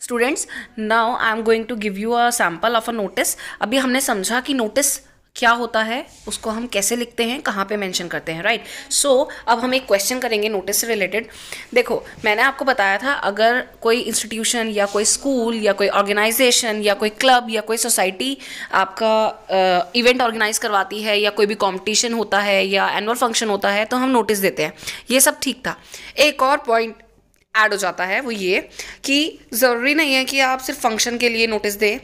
Students, now I am going to give you a sample of a notice. अभी हमने समझा कि notice क्या होता है, उसको हम कैसे लिखते हैं, कहाँ पे मेंशन करते हैं, राइट। सो अब हम एक क्वेश्चन करेंगे नोटिस से रिलेटेड। देखो, मैंने आपको बताया था अगर कोई इंस्टीट्यूशन या कोई स्कूल या कोई ऑर्गेनाइजेशन या कोई क्लब या कोई सोसाइटी आपका इवेंट ऑर्गेनाइज करवाती है या कोई भी कॉम्पिटिशन होता है या एनुअल फंक्शन होता है तो हम नोटिस देते हैं। ये सब ठीक था। एक और पॉइंट ऐड हो जाता है, वो ये कि ज़रूरी नहीं है कि आप सिर्फ फंक्शन के लिए नोटिस दें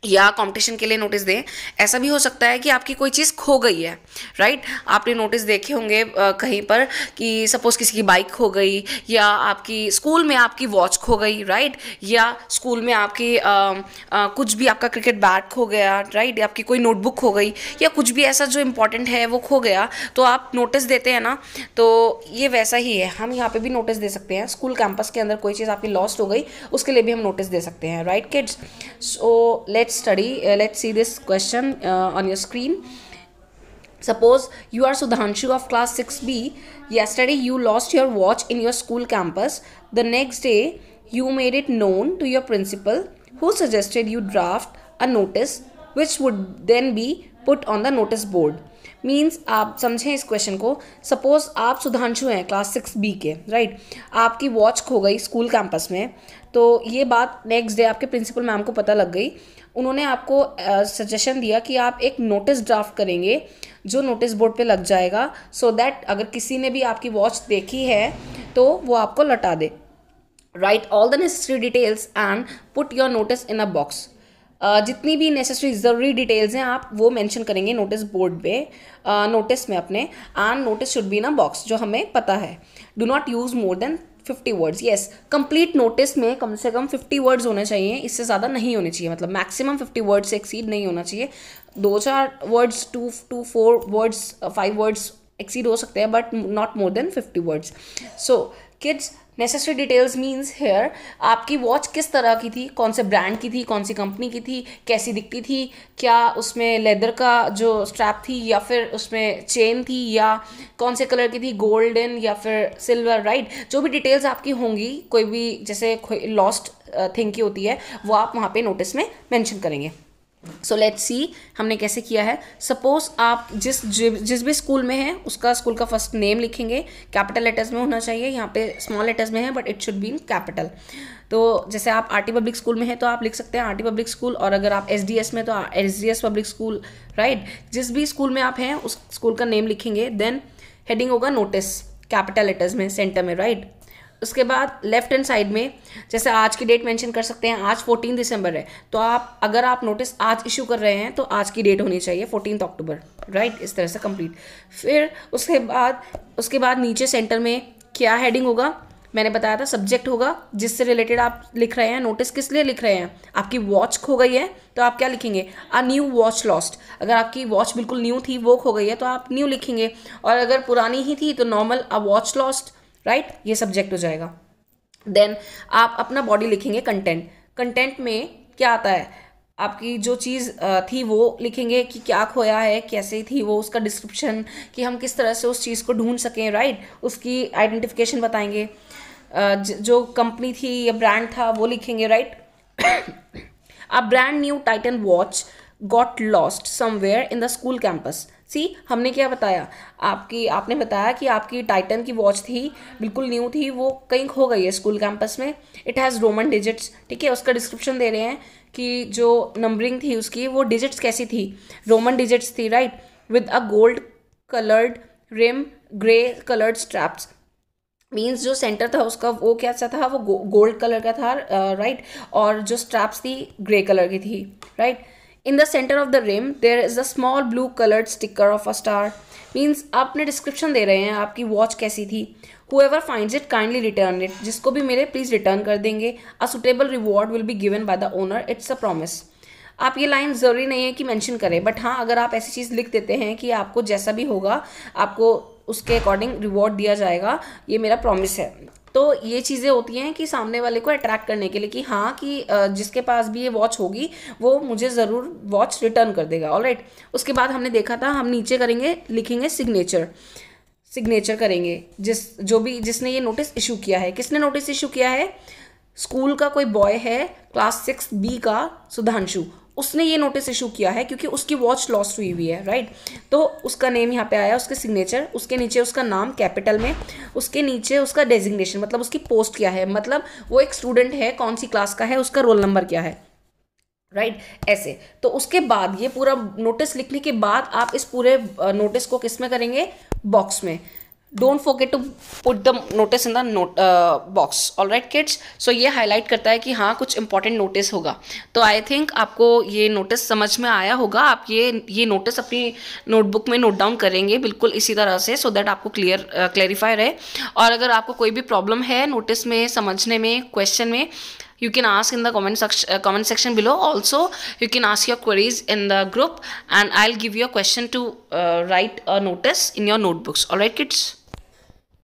या कंपटीशन के लिए नोटिस दें। ऐसा भी हो सकता है कि आपकी कोई चीज़ खो गई है, राइट। आपने नोटिस देखे होंगे कहीं पर कि सपोज़ किसी की बाइक खो गई, या आपकी स्कूल में आपकी वॉच खो गई, राइट। या स्कूल में आपकी कुछ भी, आपका क्रिकेट बैट खो गया, राइट। आपकी कोई नोटबुक खो गई या कुछ भी ऐसा जो इम्पोर्टेंट है वो खो गया, तो आप नोटिस देते हैं ना। तो ये वैसा ही है, हम यहाँ पे भी नोटिस दे सकते हैं। स्कूल कैंपस के अंदर कोई चीज़ आपकी लॉस्ट हो गई, उसके लिए भी हम नोटिस दे सकते हैं, right kids. So let's see this question on your screen. Suppose you are Sudhanshu of class 6B. Yesterday you lost your watch in your school campus. The next day you made it known to your principal, who suggested you draft a notice which would then be put on the notice board. Means आप समझें इस question को। Suppose आप सुधांशु हैं class 6B के, right. आपकी watch खो गई स्कूल कैंपस में, तो ये बात नेक्स्ट डे आपके प्रिंसिपल मैम को पता लग गई। उन्होंने आपको सजेशन दिया कि आप एक नोटिस ड्राफ्ट करेंगे जो नोटिस बोर्ड पे लग जाएगा, सो दैट अगर किसी ने भी आपकी वॉच देखी है तो वो आपको लौटा दे। Write all the necessary details and put your notice in a box. जितनी भी नेसेसरी ज़रूरी डिटेल्स हैं आप वो मेंशन करेंगे नोटिस बोर्ड पे, नोटिस में अपने। And notice should be in a box, जो हमें पता है। Do not use more than 50 words. Yes, complete notice में कम से कम 50 वर्ड्स होने चाहिए, इससे ज़्यादा नहीं होने चाहिए। मतलब मैक्सिमम 50 वर्ड्स से एक्सीड नहीं होना चाहिए। 2-4 वर्ड्स, 2-4 वर्ड्स, 5 वर्ड्स एक्सीड हो सकते हैं, but not more than 50 words. So kids, necessary details means here आपकी वॉच किस तरह की थी, कौन से ब्रांड की थी, कौन सी कंपनी की थी, कैसी दिखती थी, क्या उसमें लेदर का जो स्ट्रैप थी या फिर उसमें चेन थी, या कौन से कलर की थी, गोल्डन या फिर सिल्वर, राइट। जो भी डिटेल्स आपकी होंगी, कोई भी जैसे लॉस्ट थिंग की होती है, वो आप वहाँ पे नोटिस में मेंशन करेंगे। सो लेट्स सी हमने कैसे किया है। सपोज आप जिस भी स्कूल में हैं उसका स्कूल का फर्स्ट नेम लिखेंगे, कैपिटल लेटर्स में होना चाहिए। यहाँ पे स्मॉल लेटर्स में है but it should be in capital. तो जैसे आप आरटी पब्लिक स्कूल में हैं तो आप लिख सकते हैं आरटी पब्लिक स्कूल, और अगर आप एसडीएस में तो एसडीएस पब्लिक स्कूल, राइट। जिस भी स्कूल में आप हैं उस स्कूल का नेम लिखेंगे। देन हेडिंग होगा नोटिस, कैपिटल लेटर्स में सेंटर में, राइट। उसके बाद लेफ्ट हैंड साइड में जैसे आज की डेट मेंशन कर सकते हैं। आज 14 दिसंबर है, तो आप अगर आप नोटिस आज इशू कर रहे हैं तो आज की डेट होनी चाहिए 14 अक्टूबर, राइट। इस तरह से कंप्लीट। फिर उसके बाद नीचे सेंटर में क्या हेडिंग होगा, मैंने बताया था सब्जेक्ट होगा जिससे रिलेटेड आप लिख रहे हैं। नोटिस किस लिए लिख रहे हैं, आपकी वॉच खो गई है तो आप क्या लिखेंगे, अ न्यू वॉच लॉस्ट। अगर आपकी वॉच बिल्कुल न्यू थी, वो खो गई है, तो आप न्यू लिखेंगे। और अगर पुरानी ही थी तो normal, a watch lost, right. ये सब्जेक्ट हो जाएगा। देन आप अपना बॉडी लिखेंगे, कंटेंट। कंटेंट में क्या आता है, आपकी जो चीज़ थी वो लिखेंगे कि क्या खोया है, कैसे थी वो, उसका डिस्क्रिप्शन, कि हम किस तरह से उस चीज़ को ढूंढ सकें, राइट। उसकी आइडेंटिफिकेशन बताएंगे। जो कंपनी थी या ब्रांड था वो लिखेंगे, right. A brand new Titan watch got lost somewhere in the school campus. See, हमने क्या बताया, आपने बताया कि आपकी टाइटन की वॉच थी, बिल्कुल न्यू थी, वो कहीं खो गई है स्कूल कैंपस में। इट हैज़ रोमन डिजिट्स, ठीक है। उसका डिस्क्रिप्शन दे रहे हैं कि जो नंबरिंग थी उसकी, वो डिजिट्स कैसी थी, रोमन डिजिट्स थी, right. With a gold coloured rim, grey coloured straps. Means जो सेंटर था उसका वो क्या सा था, वो गोल्ड कलर का था, राइट। और जो स्ट्रैप्स थी ग्रे कलर की थी, right. In the centre of the rim there is a small blue coloured sticker of a star. Means आप अपने डिस्क्रिप्शन दे रहे हैं आपकी वॉच कैसी थी। Whoever finds it kindly return it, जिसको भी मिले प्लीज रिटर्न कर देंगे। A suitable reward will be given by the owner, it's a promise. आप ये लाइन ज़रूरी नहीं है कि मेंशन करें, बट हाँ अगर आप ऐसी चीज़ लिख देते हैं कि आपको जैसा भी होगा आपको उसके अकॉर्डिंग रिवॉर्ड दिया जाएगा, ये मेरा प्रॉमिस है। तो ये चीज़ें होती हैं कि सामने वाले को अट्रैक्ट करने के लिए कि हाँ कि जिसके पास भी ये वॉच होगी वो मुझे ज़रूर वॉच रिटर्न कर देगा, ऑलराइट। उसके बाद हमने देखा था, हम नीचे करेंगे, लिखेंगे सिग्नेचर करेंगे जिसने ये नोटिस इशू किया है। किसने नोटिस इशू किया है, स्कूल का कोई बॉय है, क्लास 6B का सुधांशु, उसने ये नोटिस इशू किया है क्योंकि उसकी वॉच लॉस्ट हुई हुई है, राइट। तो उसका नेम यहाँ पे आया, उसके सिग्नेचर, उसके नीचे उसका नाम कैपिटल में, उसके नीचे उसका डेजिग्नेशन, मतलब उसकी पोस्ट क्या है, मतलब वो एक स्टूडेंट है, कौन सी क्लास का है, उसका रोल नंबर क्या है, राइट ऐसे। तो उसके बाद ये पूरा नोटिस लिखने के बाद आप इस पूरे नोटिस को किस में करेंगे, बॉक्स में। Don't forget to put the notice in the note box. All right kids, so ये हाईलाइट करता है कि हाँ कुछ इंपॉर्टेंट नोटिस होगा। तो आई थिंक आपको ये नोटिस समझ में आया होगा। आप ये नोटिस अपनी नोटबुक में नोट डाउन करेंगे बिल्कुल इसी तरह से, सो दैट आपको क्लेरिफाई रहे। और अगर आपको कोई भी प्रॉब्लम है नोटिस में समझने में, क्वेश्चन में, you can ask in the comment section below. Also you can ask your queries in the group and I'll give you a question to write a notice in your notebooks. All right kids.